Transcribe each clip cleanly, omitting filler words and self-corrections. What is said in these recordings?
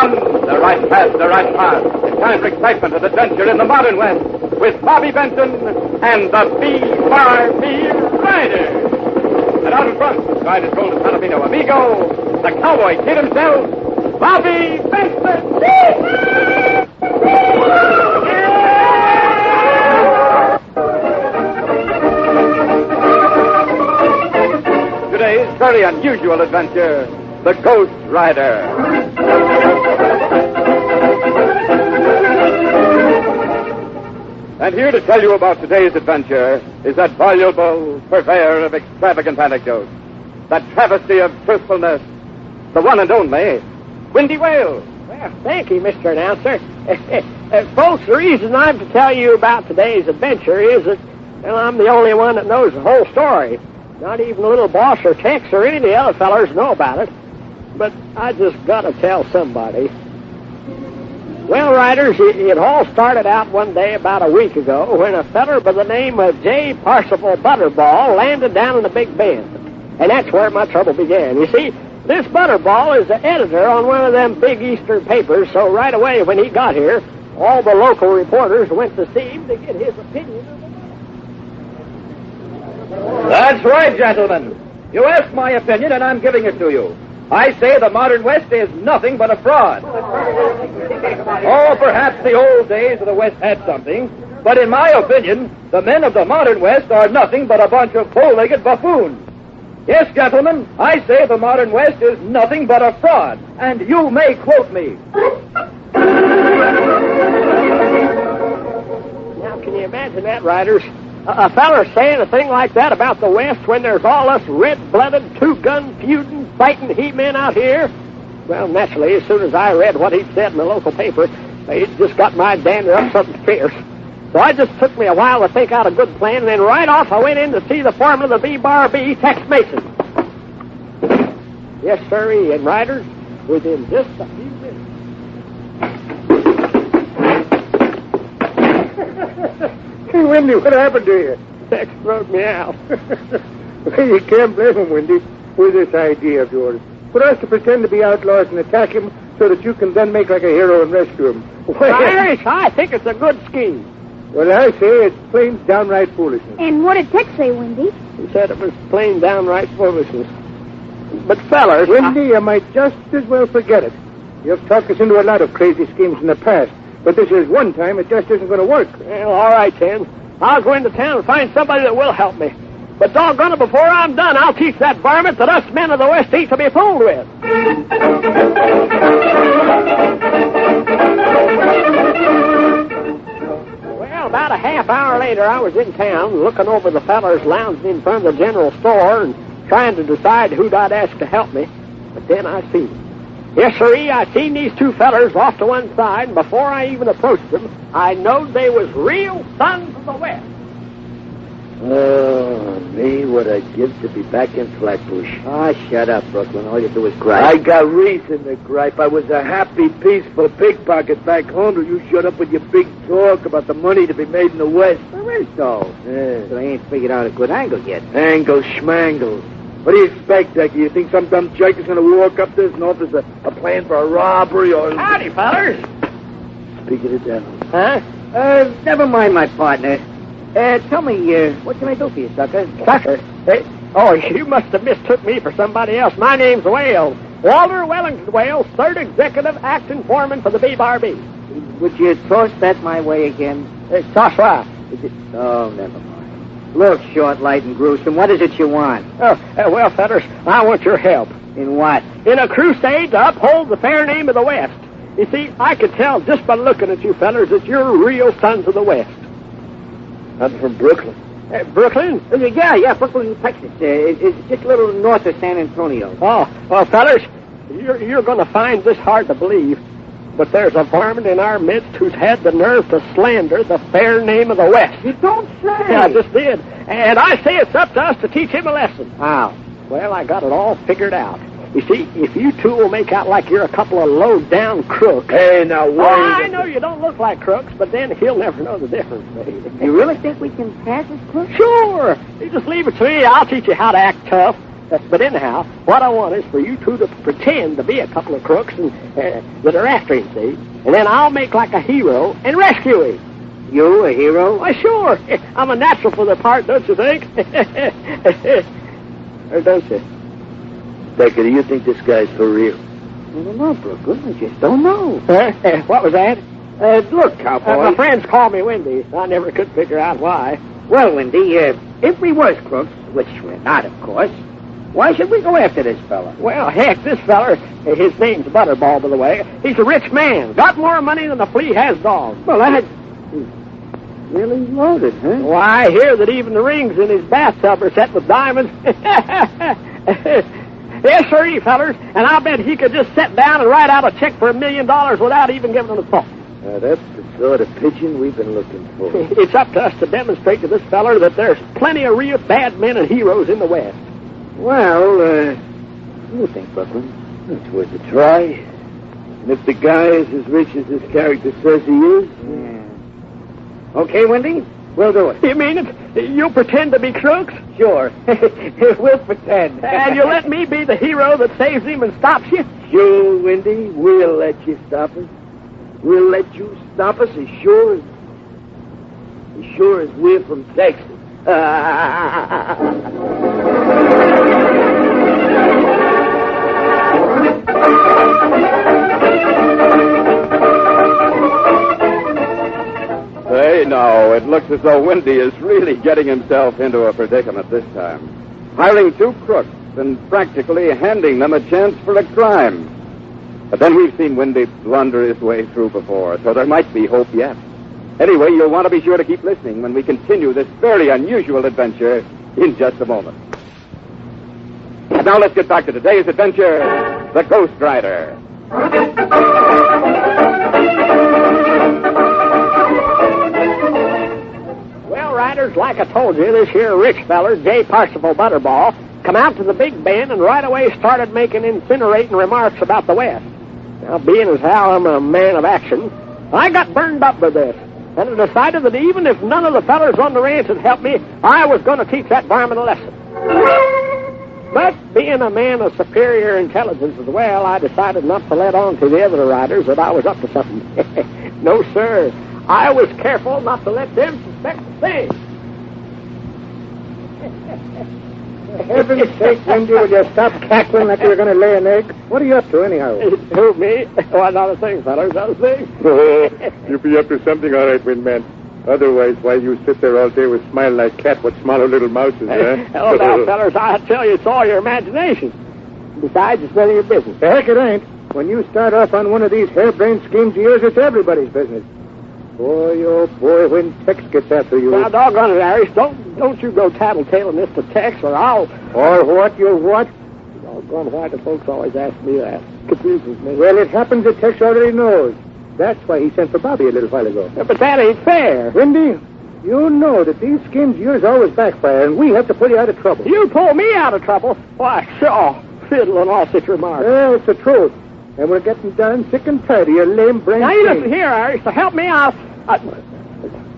on, the right path, the right path. It's time for excitement and adventure in the modern West with Bobby Benson and the B-Bar-B Riders. And out in front, trying to hold his Palomino amigo, the cowboy kid himself, Bobby Benson. Today's very unusual adventure, the Ghost Rider. And here to tell you about today's adventure is that voluble purveyor of extravagant anecdotes, that travesty of truthfulness, the one and only Windy Wales. Well, thank you, Mr. Announcer. Folks, the reason I'm to tell you about today's adventure is that, well, I'm the only one that knows the whole story. Not even the little boss or Tex or any of the other fellers know about it. But I just got to tell somebody. Well, Riders, it all started out one day about a week ago when a feller by the name of J. Parsifal Butterball landed down in the Big Bend. And that's where my trouble began. You see, this Butterball is the editor on one of them big Eastern papers, so right away when he got here, all the local reporters went to see him to get his opinion of the matter. That's right, gentlemen. You asked my opinion, and I'm giving it to you. I say the modern West is nothing but a fraud. Oh, perhaps the old days of the West had something, but in my opinion, the men of the modern West are nothing but a bunch of bow-legged buffoons. Yes, gentlemen, I say the modern West is nothing but a fraud, and you may quote me. Now, can you imagine that, Riders? A feller saying a thing like that about the West when there's all us red-blooded, two-gun feuding, fighting he-men out here? Well, naturally, as soon as I read what he'd said in the local paper, it just got my dander up something fierce. So I just took me a while to think out a good plan, and then right off I went in to see the foreman of the B-Bar-B, Tex Mason. Yes, sir, and Riders, within just a few minutes. Hey, Wendy, what happened to you? Tex throwed me out. Well, you can't blame him, Wendy, with this idea of yours. For us to pretend to be outlaws and attack him so that you can then make like a hero and rescue him. Well, Irish, I think it's a good scheme. Well, I say it's plain downright foolishness. And what did Tex say, Wendy? He said it was plain downright foolishness. But fellers... Wendy, you might just as well forget it. You've talked us into a lot of crazy schemes in the past, but this is one time it just isn't going to work. Well, all right, then. I'll go into town and find somebody that will help me. But doggone it, before I'm done, I'll teach that varmint that us men of the West ain't to be fooled with. Well, about a half hour later, I was in town looking over the fellers lounging in front of the general store and trying to decide who'd I'd ask to help me. But then I seen them. Yes, sirree, I seen these two fellers off to one side, and before I even approached them, I knowed they was real sons of the West. Oh, me, what I'd give to be back in Flatbush. Ah, shut up, Brooklyn. All you do is gripe. I got reason to gripe. I was a happy, peaceful pickpocket back home till you shut up with your big talk about the money to be made in the West. There is, though. Yeah. But I ain't figured out a good angle yet. Angle schmangle. What do you expect, Decky? You think some dumb jerk is going to walk up this and offer us a plan for a robbery or... Howdy, fellers. Speak of the devil. Huh? Never mind my partner. Tell me, what can I do for you, sucker? Sucker? Hey, oh, you must have mistook me for somebody else. My name's Wales. Walter Wellington Wales, third executive acting foreman for the B-Bar-B. Would you toss that my way again? Toss what? Oh, never mind. Look, short, light, and gruesome, what is it you want? Oh, well, fellers, I want your help. In what? In a crusade to uphold the fair name of the West. You see, I could tell just by looking at you fellers that you're real sons of the West. I'm from Brooklyn. Brooklyn? Yeah, Brooklyn, Texas. It's just a little north of San Antonio. Oh, well, fellers, you're going to find this hard to believe, but there's a varmint in our midst who's had the nerve to slander the fair name of the West. You don't say. Yeah, I just did. And I say it's up to us to teach him a lesson. How? Well, I got it all figured out. You see, if you two will make out like you're a couple of low-down crooks... Hey, now, Oh, I know you don't look like crooks, but then he'll never know the difference, baby. You really think we can pass as crooks? Sure. You just leave it to me. I'll teach you how to act tough. But anyhow, what I want is for you two to pretend to be a couple of crooks and, that are after him, see? And then I'll make like a hero and rescue him. You, a hero? Why, sure. I'm a natural for the part, don't you think? Or don't you? Becker, do you think this guy's for real? I don't know, Brooklyn. I just don't know. What was that? Look, cowboy. My friends call me Wendy. I never could figure out why. Well, Wendy, if we was crooks, which we're not, of course, why should we go after this fella? Well, heck, this feller, his name's Butterball, by the way, he's a rich man. Got more money than the flea has dogs. Well, that's really loaded, huh? Why, I hear that even the rings in his bathtub are set with diamonds. Yes, sir, fellers. And I'll bet he could just sit down and write out a check for $1 million without even giving it a thought. That's the sort of pigeon we've been looking for. It's up to us to demonstrate to this feller that there's plenty of real bad men and heroes in the West. Well, what do you think, Brooklyn? It's worth a try. And if the guy is as rich as his character says he is... Okay, Wendy? We'll do it. You mean it? You'll pretend to be crooks? Sure. We'll pretend. And you'll let me be the hero that saves him and stops you? Sure, Wendy, we'll let you stop us. We'll let you stop us as sure as we're from Texas. Say, now, it looks as though Wendy is really getting himself into a predicament this time. Hiring two crooks and practically handing them a chance for a crime. But then we've seen Wendy blunder his way through before, so there might be hope yet. Anyway, you'll want to be sure to keep listening when we continue this very unusual adventure in just a moment. And now let's get back to today's adventure, The Ghost Rider. Well, riders, like I told you, this here rich feller, J. Parsifal Butterball, come out to the Big Bend and right away started making incinerating remarks about the West. Now, being as how I'm a man of action, I got burned up by this, and I decided that even if none of the fellers on the ranch had helped me, I was going to teach that varmint a lesson. But being a man of superior intelligence as well, I decided not to let on to the other riders that I was up to something. No, sir. I was careful not to let them suspect the same. For heaven's sake, Wendy, will you stop cackling like you're going to lay an egg? What are you up to, anyhow? Who, me? Why, not a thing, fellas, not a thing. You be up to something, all right, Windman. Otherwise, why you sit there all day with smile like cat with smaller little mouses, eh? Hell now, fellas, I tell you, it's all your imagination. Besides, it's none of your business. The heck it ain't. When you start off on one of these harebrained schemes of yours, it's everybody's business. Boy, oh boy, when Tex gets after you... Now, doggone it, Harris, don't you go tattletaling this to Tex, or I'll... Or what, you what? Doggone, why do folks always ask me that? Confuses me. Well, it happens that Tex already knows. That's why he sent for Bobby a little while ago. Yeah, but that ain't fair. Wendy, you know that these schemes of yours always backfire, and we have to pull you out of trouble. You pull me out of trouble? Why, sure, fiddle and all such remarks. Well, it's the truth. And we're getting darn sick and tired of your lame brain. Now, you listen here, Harris, to help me out.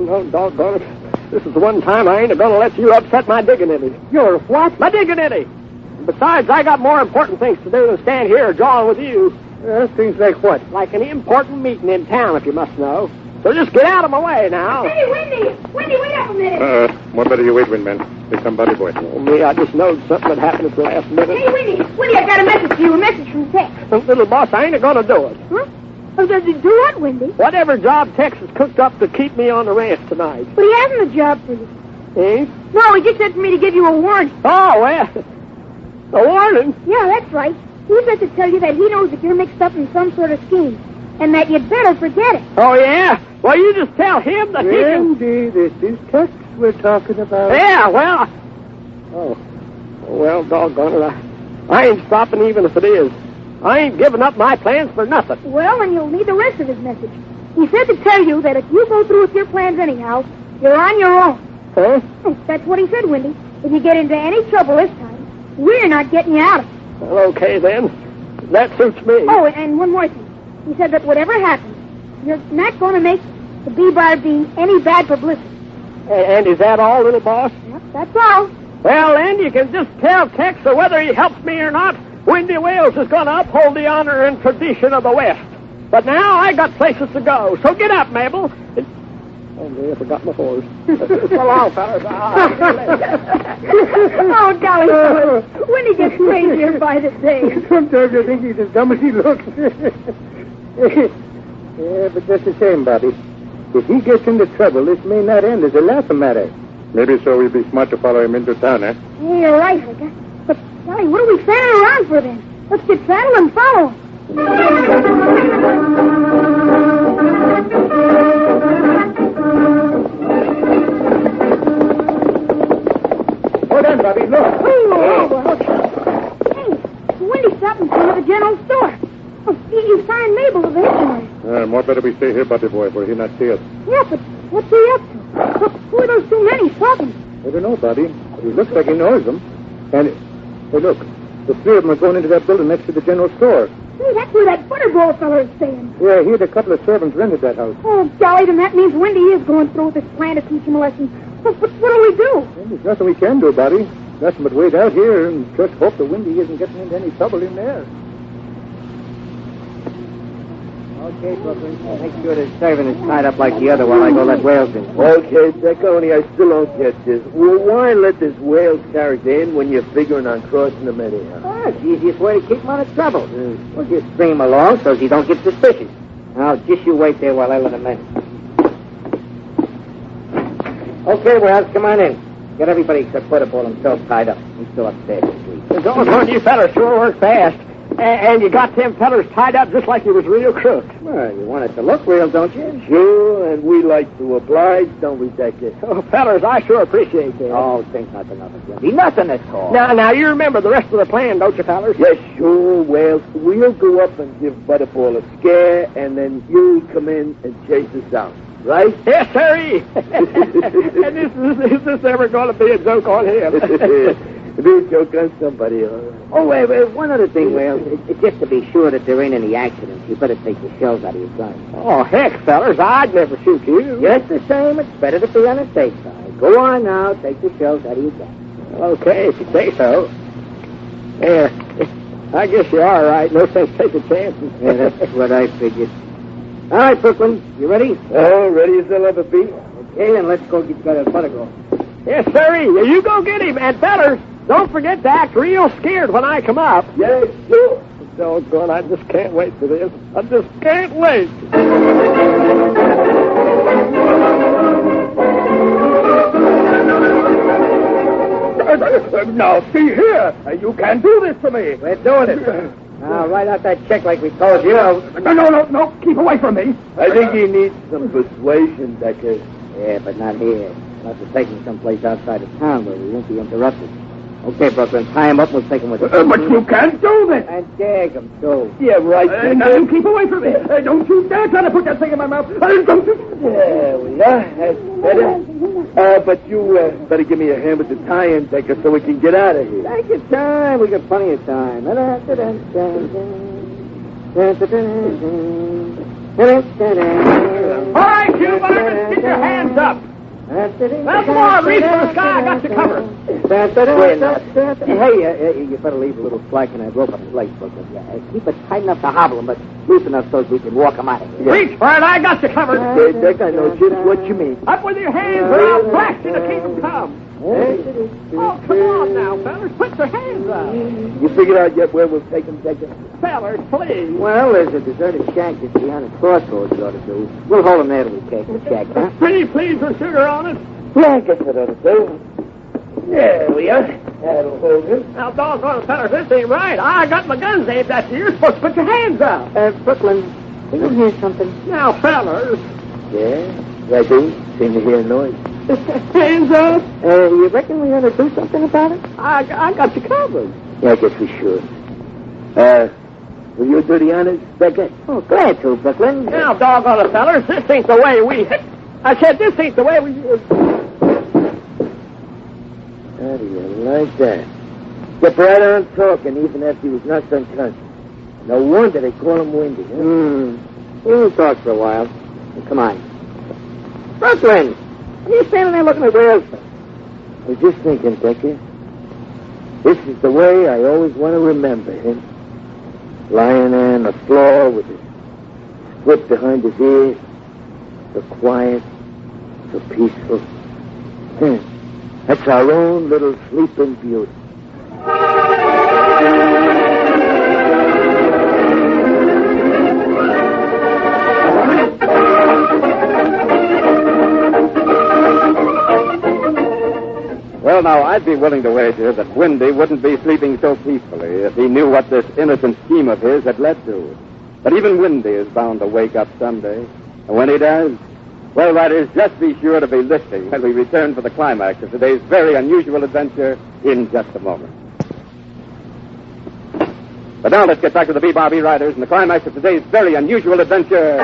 No, doggone it. This is the one time I ain't going to let you upset my dignity. Your what? My dignity. Besides, I got more important things to do than stand here jawing with you. Things like what? Like an important meeting in town, if you must know. So just get out of my way now. Hey, Wendy! Wendy, wait up a minute. What better you wait, Windman? There's somebody, boy. Oh, me, I just knowed something had happened at the last minute. Hey, Wendy! Wendy, I got a message for you. A message from Tex. Little boss, I ain't going to do it. Huh? Oh, does he do what, Wendy? Whatever job Tex has cooked up to keep me on the ranch tonight. But he hasn't a job for you. Eh? No, he just said for me to give you a warning. Oh, well. A warning? Yeah, that's right. He said to tell you that he knows that you're mixed up in some sort of scheme, and that you'd better forget it. Oh, yeah? Well, you just tell him that he can... Wendy, this is Tex we're talking about. Yeah, well... Oh, well, doggone it. I ain't stopping even if it is. I ain't giving up my plans for nothing. Well, then you'll need the rest of his message. He said to tell you that if you go through with your plans anyhow, you're on your own. Huh? That's what he said, Wendy. If you get into any trouble this time, we're not getting you out of it. Well, okay, then. That suits me. Oh, and one more thing. He said that whatever happens, you're not going to make the Bee Bar Bean any bad publicity. And is that all, little boss? Yep, that's all. Well, then, you can just tell Tex that whether he helps me or not, Windy Wales is going to uphold the honor and tradition of the West. But now I got places to go, so get up, Mabel. I forgot my horse. So long, fellas. Oh, golly, fellas. Windy gets crazier by the day. Sometimes I think he's as dumb as he looks. Yeah, but just the same, Bobby. If he gets into trouble, this may not end as a laughing matter. Maybe so we'd be smart to follow him into town, eh? Yeah, you're right, Hooker. But, golly, what are we standing around for then? Let's get saddled and follow. Hold on, Bobby, look. Hey, Windy stopped in front of the general store. Oh, you signed Mabel to the hitching. More better we stay here, buddy boy, for he not see us. Yeah, but what's he up to? Look, who are those two men he's talking to? I don't know, Bobby. He looks like he knows them. And, hey, look, the three of them are going into that building next to the general store. Hey, that's where that Butterball fella is staying. Yeah, he had a couple of servants rented that house. Oh, golly, then that means Windy is going through with this plan to teach him a lesson. But what do we do? Well, there's nothing we can do, Bobby. Nothing but wait out here and just hope the Windy isn't getting into any trouble in there. Okay, Brooklyn. Make sure the servant is tied up like the other while I go let Wales in. Okay, Dick, only I still don't get this. Well, why let this Wales character in when you're figuring on crossing him anyhow? Ah, it's the easiest way to keep him out of trouble. We'll just bring him along so he don't get suspicious. Now, just you wait there while I let him in. Okay, Wales, come on in. Get everybody except Butterball himself tied up. He's still upstairs asleep. Those you fellas sure work fast. And you got them fellas tied up just like you was real crooks. Well, you want it to look real, don't you? Sure, and we like to oblige, don't we, Decker? Oh, fellas, I sure appreciate that. Oh, think nothing of it, Jimmy. Nothing at all. Now, you remember the rest of the plan, don't you, fellas? Yes, sure, Wales. We'll go up and give Butterball a scare, and then you come in and chase us out. Right? Yes, sirree. And is this ever going to be a joke on him? Be a joke on somebody. Oh, wait, one other thing, Wales. Just to be sure that there ain't any accidents, you better take the shells out of your gun. Oh, heck, fellas, I'd never shoot you. Just the same, it's better to be on the safe side. Go on now, take the shells out of your gun. Okay, if you say so. Yeah, I guess you are right. No sense taking chances. Yeah, that's what I figured. All right, Brooklyn, you ready? Oh, ready as I'll ever be. Okay, then let's go get that Butterball. Yes, sirree. You go get him. And, fellas, don't forget to act real scared when I come up. Yes, sure. Doggone, I just can't wait for this. I just can't wait. Now, see here. You can't do this to me. We're doing it. Now, write out that check like we told you. No. Keep away from me. I think he needs some persuasion, Decker. Yeah, but not here. We'll have to take him someplace outside of town where we won't be interrupted. Okay, Brooklyn, tie him up and we'll take him with us. But you can't do this. And gag him, too. Yeah, right. Now, you keep away from me. Don't you dare try to put that thing in my mouth. Don't you... There we are. That's better. But you better give me a hand with the tie-in, Decker, so we can get out of here. Take your time. We got plenty of time. All All right, you Barnabas, get your hands up. Now, come on, reach for the sky. I got you covered. Hey, you better leave a little slack in that rope on his legs, Brooklyn. Keep it tight enough to hobble him, but loose enough so we can walk him out of here. Reach for it. I got you covered. Okay, Dick, I know just what you mean. Up with your hands, or I'll blast you to keep them calm. Oh, come on now, fellas. Put your hands up. You figured out yet where we'll take him, Decker? Fellas, please. Well, there's a deserted shack just beyond the crossroads you ought to do. We'll hold him there till we catch the shack, huh? Pretty please with sugar on it. Yeah, I guess that ought to do. There we are. That'll hold him. Now, doggone it, fellas, this ain't right. I got my guns aimed at you. You're supposed to put your hands up. Brooklyn, do you hear something? Now, fellas. Yeah, I do. Seem to hear a noise. Hands up. You reckon we ought to do something about it? I got you covered. Yeah, I guess we should. Will you do the honors, Decker? Oh, glad to, Brooklyn. Now, doggone it, fellas, this ain't the way we... I said this ain't the way we... How do you like that? Kept right on talking even after he was knocked unconscious. No wonder they call him Windy, huh? We'll talk for a while. Come on. Brooklyn! What are you standing there looking at Wales for? I was just thinking, Decker. This is the way I always want to remember him. Lying there on the floor with his foot behind his ear. So quiet, so peaceful. That's our own little sleeping beauty. Well, now, I'd be willing to wager that Windy wouldn't be sleeping so peacefully if he knew what this innocent scheme of his had led to. But even Windy is bound to wake up someday. And when he does, well, riders, just be sure to be listening when we return for the climax of today's very unusual adventure in just a moment. But now let's get back to the B-Bar-B Riders and the climax of today's very unusual adventure,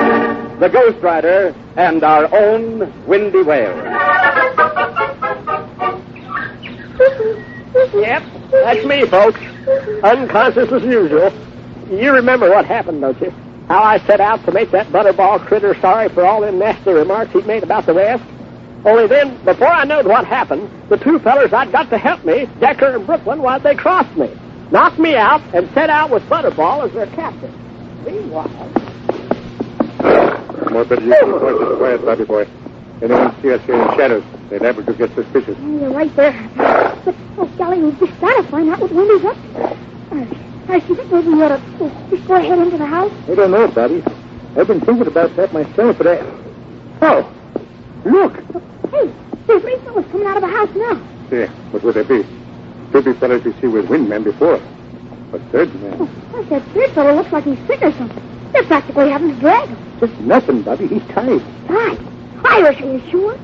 the Ghost Rider and our own Windy Whale. Yep, that's me, folks. Unconscious as usual. You remember what happened, don't you? How I set out to make that butterball critter sorry for all them nasty remarks he'd made about the West? Only then, before I knowed what happened, the two fellers I'd got to help me, Decker and Brooklyn, why'd they crossed me, knocked me out, and set out with Butterball as their captain. Meanwhile... More better you keep voices quiet, Bobby boy. Anyone see us here in shadows, they're liable to get suspicious. You're right there. But, oh, golly, we've just got to find out what Wendy's up to. I think maybe we ought to just go ahead into the house. I don't know, Bobby. I've been thinking about that myself, but Oh, look! Hey, there's three fellas coming out of the house now. Yeah, what would they be? Two big fellas we see with windmen before. But third man? Oh, gosh, that third fellow looks like he's sick or something. They're practically having to drag him. Just nothing, Bobby. He's tied. Tied? Irish, are you sure?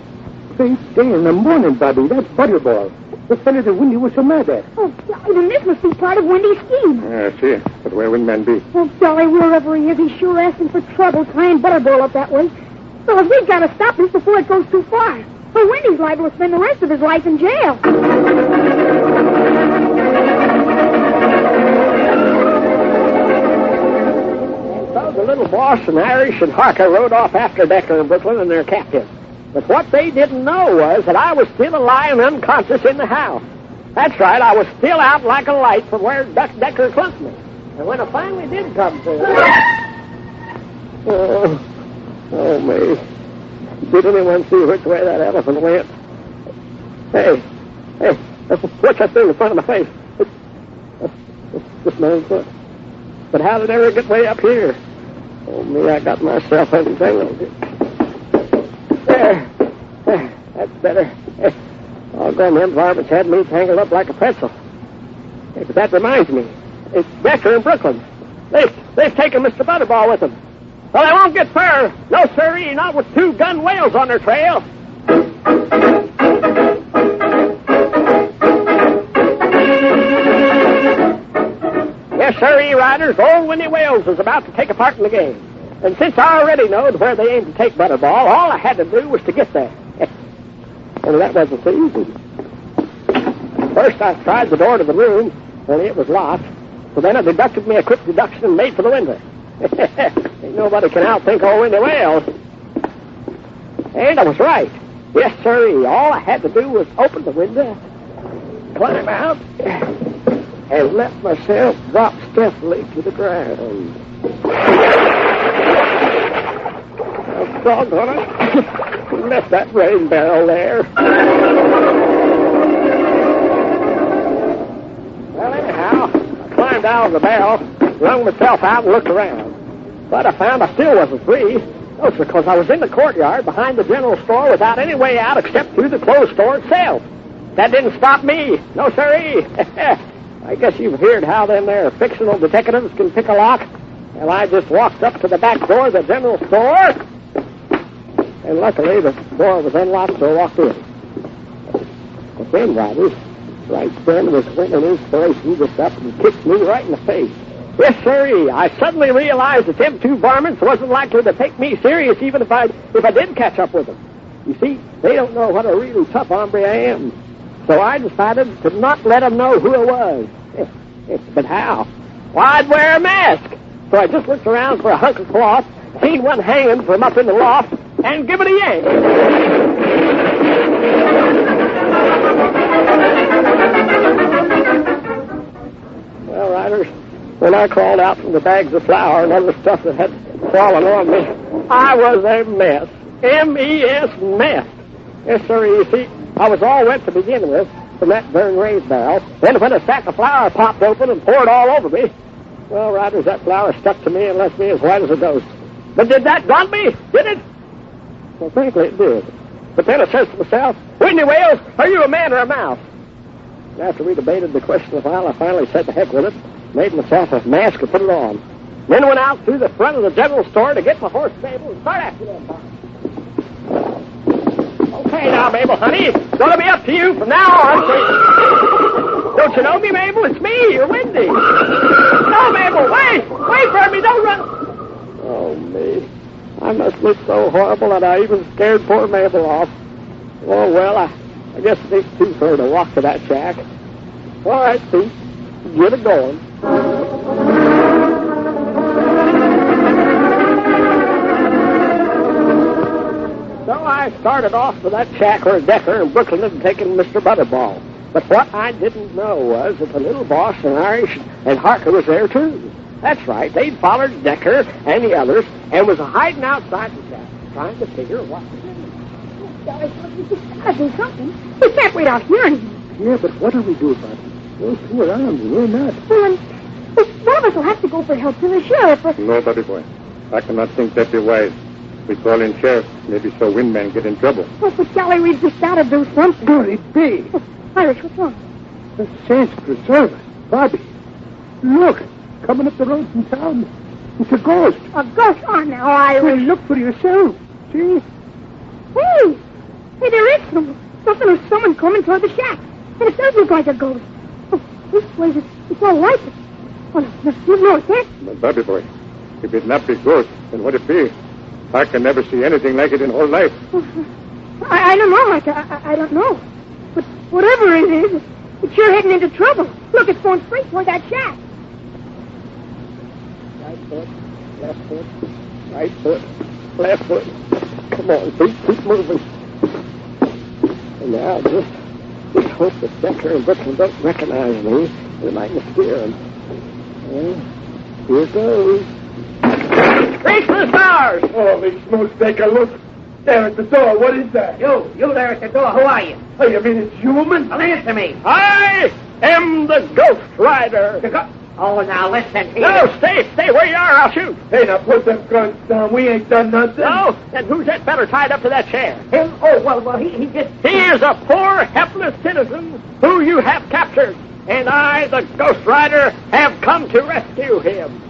Same day in the morning, Bobby. That's Butterball. The fellow that Windy was so mad at. Oh, golly, then this must be part of Wendy's scheme. Yeah, I see. But where windmen be? Oh, golly, wherever he is, he's sure asking for trouble tying Butterball up that way. So we've got to stop this before it goes too far. Or Wendy's liable to spend the rest of his life in jail. So the little boss and Irish and Harker rode off after Decker and Brooklyn and their captain. But what they didn't know was that I was still lying unconscious in the house. That's right, I was still out like a light from where Decker clumped me. And when I finally did come to... Oh, me. Did anyone see which way that elephant went? Hey, what's that thing in front of my face? It's my own foot. But how did it ever get way up here? Oh, me, I got myself entangled. There. That's better. All gone, them varmints had me tangled up like a pretzel. Hey, but that reminds me. It's Decker and Brooklyn. They've taken Mr. Butterball with them. Well, they won't get far. No, sirree, not with two gun whales on their trail. Yes, sirree, riders, old Windy Wales is about to take a part in the game. And since I already knowed where they aimed to take Butterball, all I had to do was to get there. Well, that wasn't so easy. First, I tried the door to the room, only it was locked. So then I deducted me a quick deduction and made for the window. Ain't nobody can outthink old Windy Wales. And I was right. Yes, sirree. All I had to do was open the window, climb out, and let myself drop stealthily to the ground. Oh, doggone it. Who left that rain barrel there? Well, anyhow, I climbed out of the barrel, wrung myself out, and looked around. But I found I still wasn't free. That's because I was in the courtyard behind the general store without any way out except through the clothes store itself. That didn't stop me. No, sirree. I guess you've heard how them there fictional detectives can pick a lock. Well, I just walked up to the back door of the general store, and luckily the door was unlocked, so I walked in. But then, riders, right then was when an inspiration just up and kicked me right in the face. Yes, sirree, I suddenly realized that them two varmints wasn't likely to take me serious even if I did catch up with them. You see, they don't know what a really tough hombre I am. So I decided to not let them know who I was. But how? Well, I'd wear a mask. So I just looked around for a hunk of cloth, seen one hanging from up in the loft, and give it a yank. Riders, when I crawled out from the bags of flour and other stuff that had fallen on me, I was a mess. M-E-S, mess. Yes, sir, you see, I was all wet to begin with from that darn raised barrel. Then when a sack of flour popped open and poured all over me, well, Riders, that flour stuck to me and left me as white as a ghost. But did that daunt me? Did it? Well, frankly, it did. But then I says to myself, Whitney Wales, are you a man or a mouse? And after we debated the question a while, I finally said to heck with it, made myself a mask and put it on. Then went out through the front of the general store to get my horse stable and start after them. Okay, now, Mabel, honey, it's going to be up to you from now on. Don't you know me, Mabel? It's me, you're Wendy. No, Mabel, wait! Wait for me, don't run! Oh, me. I must look so horrible that I even scared poor Mabel off. Oh, well, I guess it takes two for her to walk to that shack. All right, Pete, get it going. So I started off for that shack where Decker and Brooklyn had taken Mr. Butterball. But what I didn't know was that the little boss and Irish and Harker was there, too. That's right. They'd followed Decker and the others and was hiding outside the shack, trying to figure what to do. We gotta do something. We can't wait out here anymore. Yeah, but what'll we do about it? Those two are armed and we're not. Well, one of us will have to go for help to the sheriff. No, Buddy Boy. I cannot think that be wise. We call in sheriff, maybe so Windman get in trouble. Oh, but golly, we've just got to do something. Golly B. Irish, what's wrong? The saints preserve us. Bobby, look, coming up the road from town. It's a ghost. A ghost? Oh, now, Irish. Well, look for yourself. See? Hey, there is something or someone coming toward the shack. And it does look like a ghost. Oh, this place it's all light. Oh, no, no, it can't. But Buddy Boy, if it not be ghost, then what it be? I can never see anything like it in whole life. I don't know, Mike. I don't know. But whatever it is, it's sure heading into trouble. Look, it's going straight toward that shack. Right foot, left foot, right foot, left foot. Come on, keep moving. And now just hope that Decker and Brooklyn don't recognize me. They mightn't scare them. Well, here goes. Reach for the stars! Holy smokes, take a look. There at the door, what is that? You there at the door, who are you? Oh, you mean it's human? Well, answer me. I am the Ghost Rider. Oh, now listen here. No, stay where you are, I'll shoot. Hey, now put them guns down. We ain't done nothing. No? Then who's that feller tied up to that chair? Him? Oh, well, he just... He is a poor, helpless citizen who you have captured, and I, the Ghost Rider, have come to rescue him.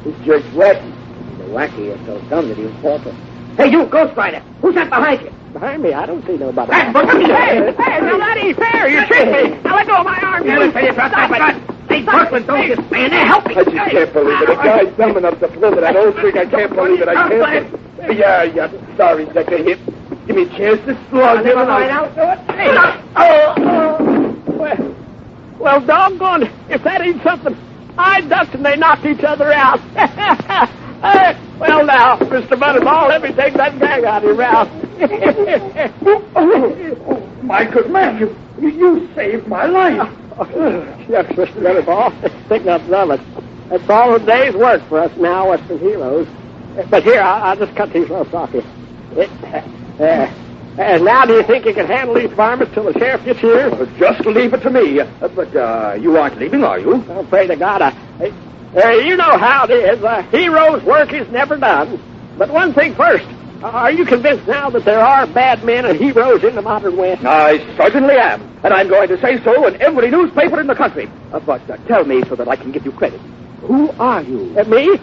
He's just wacky. The wacky is so dumb that he'll fall to... Hey, you, Ghost Rider, who's that behind you? Behind me, I don't see nobody. Hey, now that ain't fair. You tricked me. Now let go of my arm. Hey, Brooklyn, don't just stand there. Help me. I just can't believe it. A guy's dumb enough to pull that old trick. I can't believe it. I can't. Yeah. Sorry, Decker. Give me a chance to slug him. I'll do it. Hey. Well, doggone, if that ain't something, I ducked and they knocked each other out. Well, now, Mr. Butterball, let me take that gag out of your mouth. Oh, my good man, you saved my life. Shucks, Mr. Butterball, think nothing of it. That's all a day's work for us now, Western heroes. But here, I'll just cut these ropes off you. And now do you think you can handle these varmints till the sheriff gets here? Just leave it to me. But you aren't leaving, are you? Oh, pray to God, you know how it is. A hero's work is never done. But one thing first. Are you convinced now that there are bad men and heroes in the modern West? I certainly am. And I'm going to say so in every newspaper in the country. But tell me so that I can give you credit. Who are you? Me?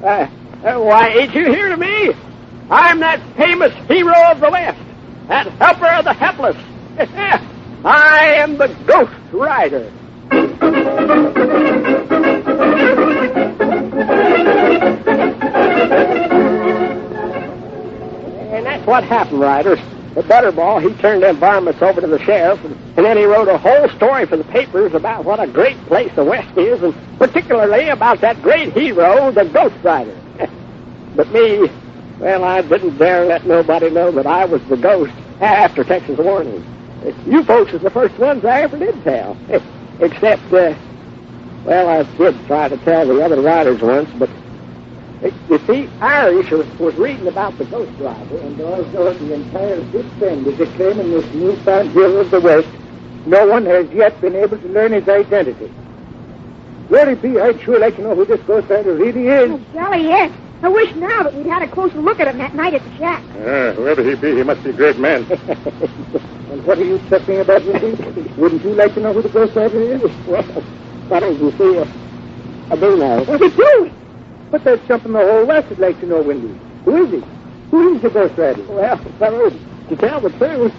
Why, ain't you here to me? I'm that famous hero of the West. That helper of the helpless. I am the Ghost Rider. And that's what happened, Riders. The Butterball, he turned them varmints over to the sheriff, and then he wrote a whole story for the papers about what a great place the West is, and particularly about that great hero, the Ghost Rider. But me, well, I didn't dare let nobody know that I was the ghost after Texas warning. You folks is the first ones I ever did tell. Except Well, I did try to tell the other riders once, but you see, Irish was reading about the Ghost Rider, And although the entire big thing is claiming this newfound hero of the West, no one has yet been able to learn his identity. Glory be, I'd sure like to know who this Ghost Rider really is. Oh, golly, yes. I wish now that we'd had a closer look at him that night at the shack. Whoever he be, he must be a great man. And what are you chuckling about, Windy? Wouldn't you like to know who the Ghost Rider is? well, what did you see? I do know. What are you doing? But that's something the whole West would like to know, Windy. Who is he? Who is the Ghost Rider? Well, fellows, to tell the truth,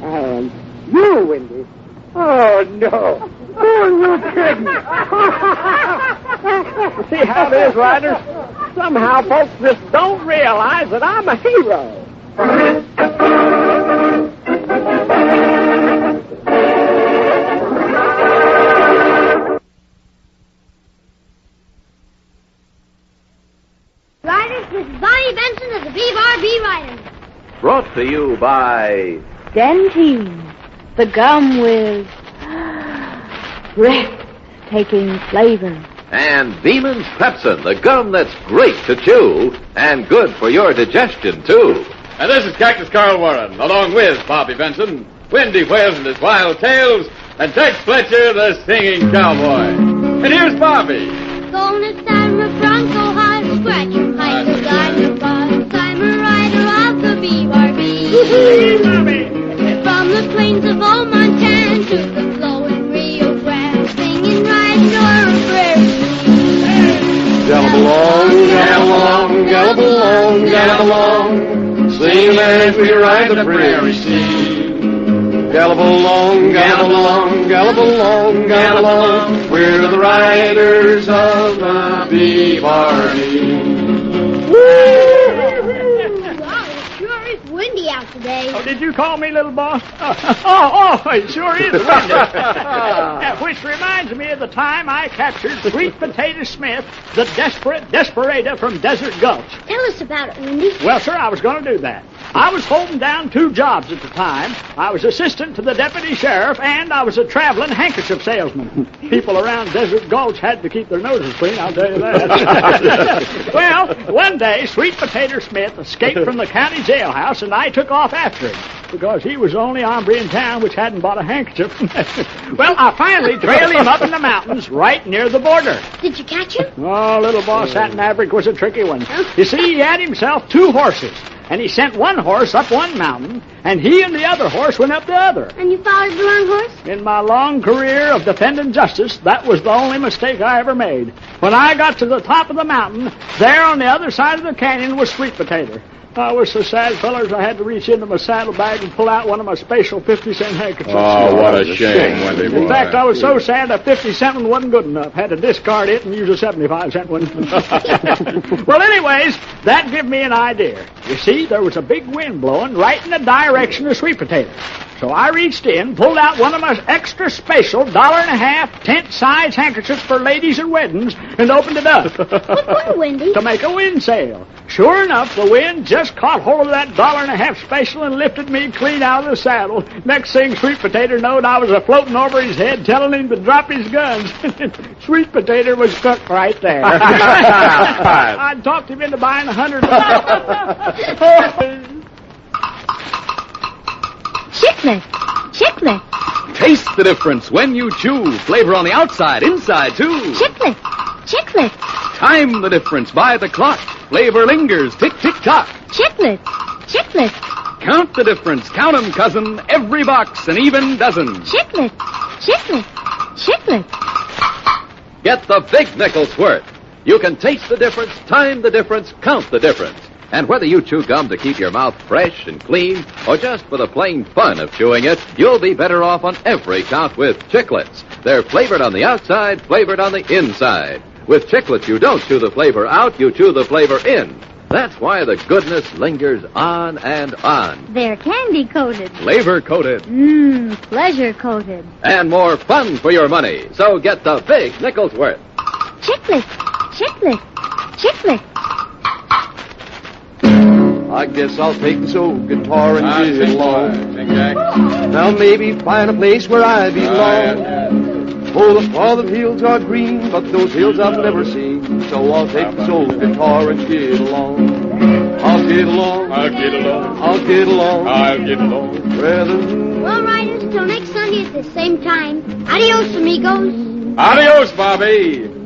I am. You, Windy? Oh, no. Oh, you kidding? See how it is, riders? Somehow folks just don't realize that I'm a hero. Riders, this is Bonnie Benson of the BRB Riders. Brought to you by Dentine, the gum with breathtaking flavor. and Beeman's Pepsin, the gum that's great to chew and good for your digestion, too. And this is Cactus Carl Warren, along with Bobby Benson, Wendy Wales and his Wild Tales, and Tex Fletcher, the singing cowboy. And here's Bobby. Gonna stand my Bronco high, scratch your hide, the dinosaur. I'm a rider of the BRB. From the plains of old Montana to the flowing Rio Grande, singing riding o'er a prairie. Gallop along, gallop along, gallop along, gallop along, sing as we ride the prairie sea. Gallop along, gallop along, gallop along, gallop along, we're the riders of the BRB. Wow, it sure is windy out today. Oh, did you call me little boss? It sure is windy. Which reminds me of the time I captured Sweet Potato Smith, the desperate desperado from Desert Gulch. Tell us about it, Wendy. Well, sir, I was going to do that. I was holding down 2 jobs at the time. I was assistant to the deputy sheriff, and I was a traveling handkerchief salesman. People around Desert Gulch had to keep their noses clean, I'll tell you that. Well, one day, Sweet Potato Smith escaped from the county jailhouse, and I took off after him, because he was the only hombre in town which hadn't bought a handkerchief. Well, I finally trailed him up in the mountains, right near the border. Did you catch him? Oh, little boss, that Maverick was a tricky one. You see, he had himself 2 horses, and he sent one horse up one mountain, and he and the other horse went up the other. And you followed the wrong horse? In my long career of defending justice, that was the only mistake I ever made. When I got to the top of the mountain, there on the other side of the canyon was Sweet Potato. I was so sad, fellas, I had to reach into my saddlebag and pull out one of my special 50-cent handkerchiefs. Oh, what a shame, Wendy boy. In fact, I was so sad a 50-cent one wasn't good enough. Had to discard it and use a 75-cent one. Well, anyways, that gave me an idea. You see, there was a big wind blowing right in the direction of Sweet Potato. So I reached in, pulled out one of my extra special $1.50 tent-size handkerchiefs for ladies and weddings, and opened it up. What for, Wendy? To make a wind sail. Sure enough, the wind just caught hold of that $1.50 special and lifted me clean out of the saddle. Next thing Sweet Potato knowed, I was a-floating over his head, telling him to drop his guns. Sweet Potato was cooked right there. I talked him into buying 100. Chiclet! Chiclet! Taste the difference when you chew. Flavor on the outside, inside, too. Chiclet! Chiclet! Time the difference by the clock. Flavor lingers, tick, tick, tock. Chiclet! Chiclet! Count the difference, count 'em, cousin. Every box, an even dozen. Chiclet! Chiclet! Chiclet! Get the Big Nickel Squirt. You can taste the difference, time the difference, count the difference. And whether you chew gum to keep your mouth fresh and clean, or just for the plain fun of chewing it, you'll be better off on every count with Chiclets. They're flavored on the outside, flavored on the inside. With Chiclets, you don't chew the flavor out, you chew the flavor in. That's why the goodness lingers on and on. They're candy-coated. Flavor-coated. Pleasure-coated. And more fun for your money. So get the Big Nickel's worth. Chiclet! Chiclet! Chiclet! I guess I'll take this old guitar and get along. Sing, Jack. Now maybe find a place where I belong. Oh, the farther fields are green, but those hills I've never seen. So I'll take this old guitar and get along. I'll get along. I'll get along. I'll get along. I'll get along. Rather. Well, riders, till next Sunday at the same time. Adios, amigos. Adios, Bobby.